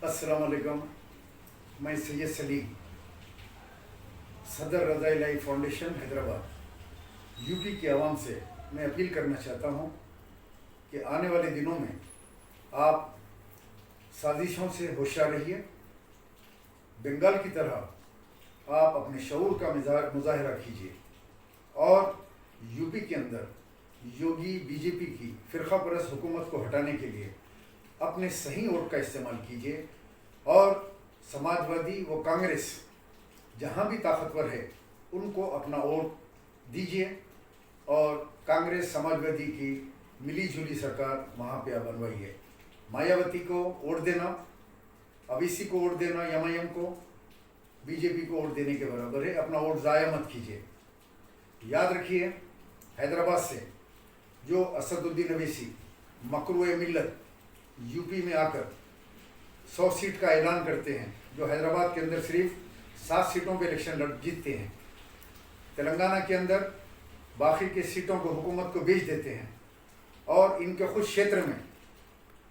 अस्सलाम वालेकुम। मैं सैयद सलीम, सदर रज़ा इलाही फाउंडेशन हैदराबाद यूपी की आवाम से मैं अपील करना चाहता हूँ कि आने वाले दिनों में आप साजिशों से होशियार रहिए। बंगाल की तरह आप अपने शऊर का मुजाहरा कीजिए और यूपी के अंदर योगी बीजेपी की फ़िरका परस्त हुकूमत को हटाने के लिए अपने सही वोट का इस्तेमाल कीजिए और समाजवादी व कांग्रेस जहाँ भी ताकतवर है उनको अपना वोट दीजिए और कांग्रेस समाजवादी की मिली जुली सरकार वहाँ पे बनवाइए। मायावती को वोट देना, अवीसी को वोट देना, एमआईएम को, बीजेपी को वोट देने के बराबर है। अपना वोट ज़ाया मत कीजिए। याद रखिए, हैदराबाद से जो असदुद्दीन अवैसी मकरूए मिल्लत यूपी में आकर 100 सीट का ऐलान करते हैं, जो हैदराबाद के अंदर सिर्फ 7 सीटों पे इलेक्शन जीतते हैं, तेलंगाना के अंदर बाकी के सीटों को हुकूमत को बेच देते हैं और इनके खुद क्षेत्र में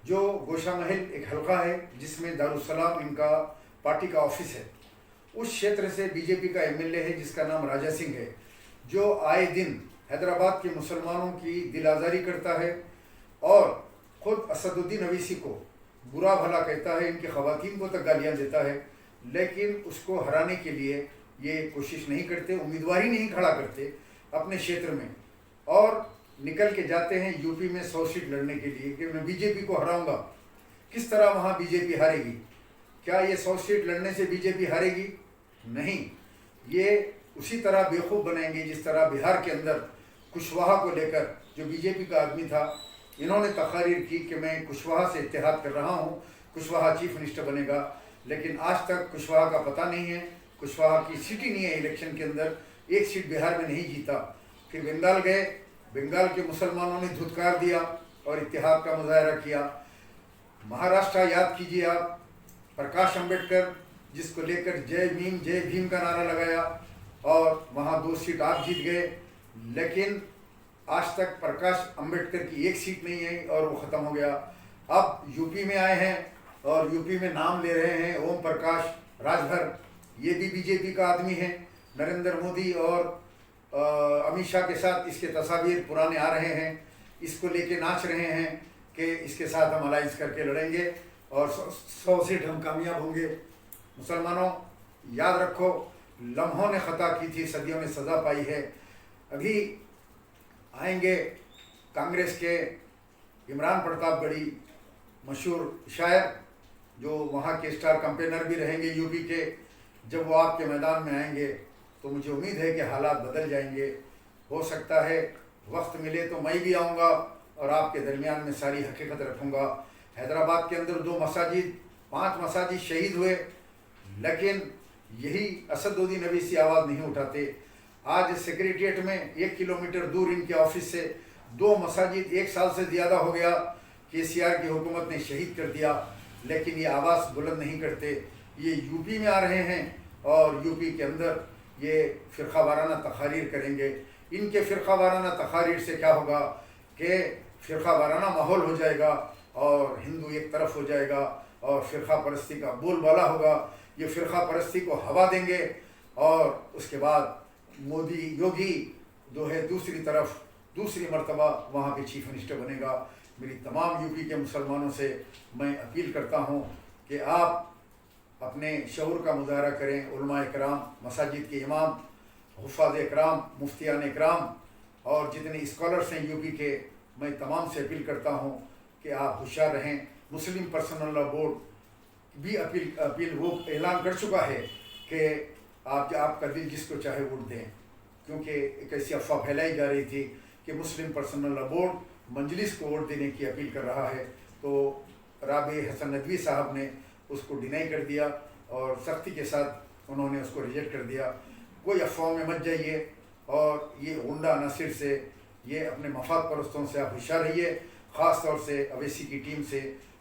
जो गोशा महल एक हल्का है जिसमें दारुसलाम इनका पार्टी का ऑफिस है, उस क्षेत्र से बीजेपी का एमएलए है जिसका नाम राजा सिंह है, जो आए दिन हैदराबाद के मुसलमानों की दिल आज़ारी करता है और खुद असदुद्दीन अवैसी को बुरा भला कहता है, इनकी ख़वातीन को तक गालियाँ देता है, लेकिन उसको हराने के लिए ये कोशिश नहीं करते, उम्मीदवार ही नहीं खड़ा करते अपने क्षेत्र में और निकल के जाते हैं यूपी में 100 सीट लड़ने के लिए कि मैं बीजेपी को हराऊंगा। किस तरह वहाँ बीजेपी हारेगी? क्या ये 100 सीट लड़ने से बीजेपी हारेगी? नहीं, ये उसी तरह बेवकूफ़ बनाएंगे जिस तरह बिहार के अंदर कुशवाहा को लेकर जो बीजेपी का आदमी था, इन्होंने तकारीर की कि मैं कुशवाहा से इत्तेहाद कर रहा हूँ, कुशवाहा चीफ मिनिस्टर बनेगा, लेकिन आज तक कुशवाहा का पता नहीं है। कुशवाहा की सीट ही नहीं है इलेक्शन के अंदर, एक सीट बिहार में नहीं जीता। फिर बंगाल गए, बंगाल के मुसलमानों ने धुतकार दिया और इत्तेहाद का मुजाहरा किया। महाराष्ट्र याद कीजिए आप, प्रकाश अंबेडकर जिसको लेकर जय भीम का नारा लगाया और वहाँ 2 सीट आप जीत गए, लेकिन आज तक प्रकाश अंबेडकर की एक सीट नहीं है और वो ख़त्म हो गया। अब यूपी में आए हैं और यूपी में नाम ले रहे हैं ओम प्रकाश राजभर, ये भी बीजेपी का आदमी है। नरेंद्र मोदी और अमित शाह के साथ इसके तस्वीर पुराने आ रहे हैं, इसको लेके नाच रहे हैं कि इसके साथ हम अलाइंस करके लड़ेंगे और 100 सीट हम कामयाब होंगे। मुसलमानों याद रखो, लम्हों ने ख़ता की थी, सदियों ने सज़ा पाई है। अभी आएंगे कांग्रेस के इमरान प्रतापगढ़ी, मशहूर शायर, जो वहाँ के स्टार कैंपेनर भी रहेंगे यूपी के। जब वो आपके मैदान में आएंगे तो मुझे उम्मीद है कि हालात बदल जाएंगे। हो सकता है वक्त मिले तो मैं भी आऊँगा और आपके दरमियान में सारी हकीकत रखूँगा। हैदराबाद के अंदर 2 मसाजिद, 5 मसाजिद शहीद हुए, लेकिन यही असदुद्दीन अवैसी आवाज़ नहीं उठाते। आज सेक्रेटरिएट में 1 किलोमीटर दूर इनके ऑफिस से 2 मसाजिद 1 साल से ज़्यादा हो गया केसीआर की हुकूमत ने शहीद कर दिया, लेकिन ये आवाज़ बुलंद नहीं करते। ये यूपी में आ रहे हैं और यूपी के अंदर ये फ़िरका वाराना तकारीर करेंगे। इनके फ़िरका वाराना तकारीर से क्या होगा कि फ़िरका वाराना माहौल हो जाएगा और हिंदू एक तरफ हो जाएगा और फ़िरका परस्ती का बोलबाला होगा। ये फ़िरका परस्ती को हवा देंगे और उसके बाद मोदी योगी जो है दूसरी तरफ दूसरी मर्तबा वहाँ पे चीफ मिनिस्टर बनेगा। मेरी तमाम यूपी के मुसलमानों से मैं अपील करता हूँ कि आप अपने शऊर का मुजाहरा करें। उलमा इकराम, मसाजिद के इमाम, हुफ़ाज़ इकराम, मुफ्तियान इकराम और जितने स्कॉलर्स हैं यूपी के, मैं तमाम से अपील करता हूँ कि आप होशियार रहें। मुस्लिम पर्सनल लॉ बोर्ड भी अपील वो ऐलान कर चुका है कि आपका दिल जिसको चाहे वोट दें, क्योंकि एक ऐसी अफवाह फैलाई जा रही थी कि मुस्लिम पर्सनल लॉ बोर्ड मजलिस को वोट देने की अपील कर रहा है। तो राबे हसन नदवी साहब ने उसको डिनाई कर दिया और सख्ती के साथ उन्होंने उसको रिजेक्ट कर दिया। कोई अफवाह में मत जाइए और ये गुंडा नसीर से, ये अपने मफाद परस्तों से आप होशियार रहिए। ख़ास तौर से अवैसी की टीम से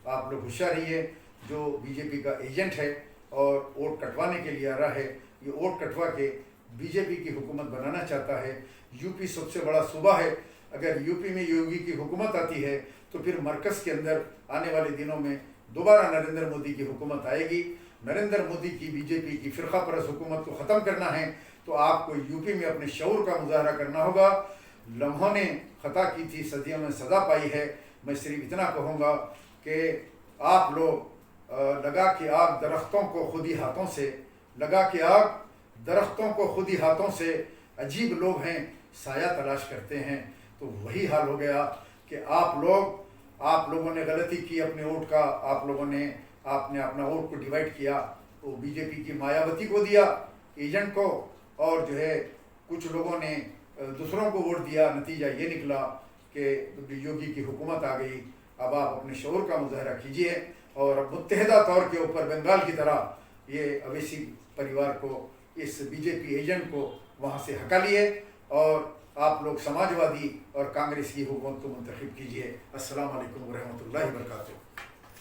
आप लोग होशियार रहिए, जो बीजेपी का एजेंट है और वोट कटवाने के लिए आ रहा है। ये वोट कटवा के बीजेपी की हुकूमत बनाना चाहता है। यूपी सबसे बड़ा सूबा है, अगर यूपी में योगी की हुकूमत आती है तो फिर मरकज़ के अंदर आने वाले दिनों में दोबारा नरेंद्र मोदी की हुकूमत आएगी। नरेंद्र मोदी की बीजेपी की फ़िरका परस्त हुकूमत को ख़त्म करना है तो आपको यूपी में अपने शऊर का मुजाहरा करना होगा। लम्हों ने ख़ता की थी, सदियों में सज़ा पाई है। मैं सिर्फ इतना कहूँगा कि आप लोग लगा के आग दरख्तों को खुद ही हाथों से, लगा के आग दरख्तों को खुद ही हाथों से, अजीब लोग हैं, साया तलाश करते हैं। तो वही हाल हो गया कि आप लोगों ने गलती की अपने वोट का, आपने अपना वोट को डिवाइड किया। वो बीजेपी की मायावती को दिया, एजेंट को, और जो है कुछ लोगों ने दूसरों को वोट दिया। नतीजा ये निकला कि योगी की हुकूमत आ गई। अब आप अपने शऊर का मुजाहरा कीजिए और अब मुत्तहिदा तौर के ऊपर बंगाल की तरह ये अवैसी परिवार को, इस बीजेपी एजेंट को वहाँ से हटा लिए और आप लोग समाजवादी और कांग्रेस की हुकूमत को मुंतखब कीजिए। अस्सलाम वालेकुम व रहमतुल्लाहि व बरकातुहू।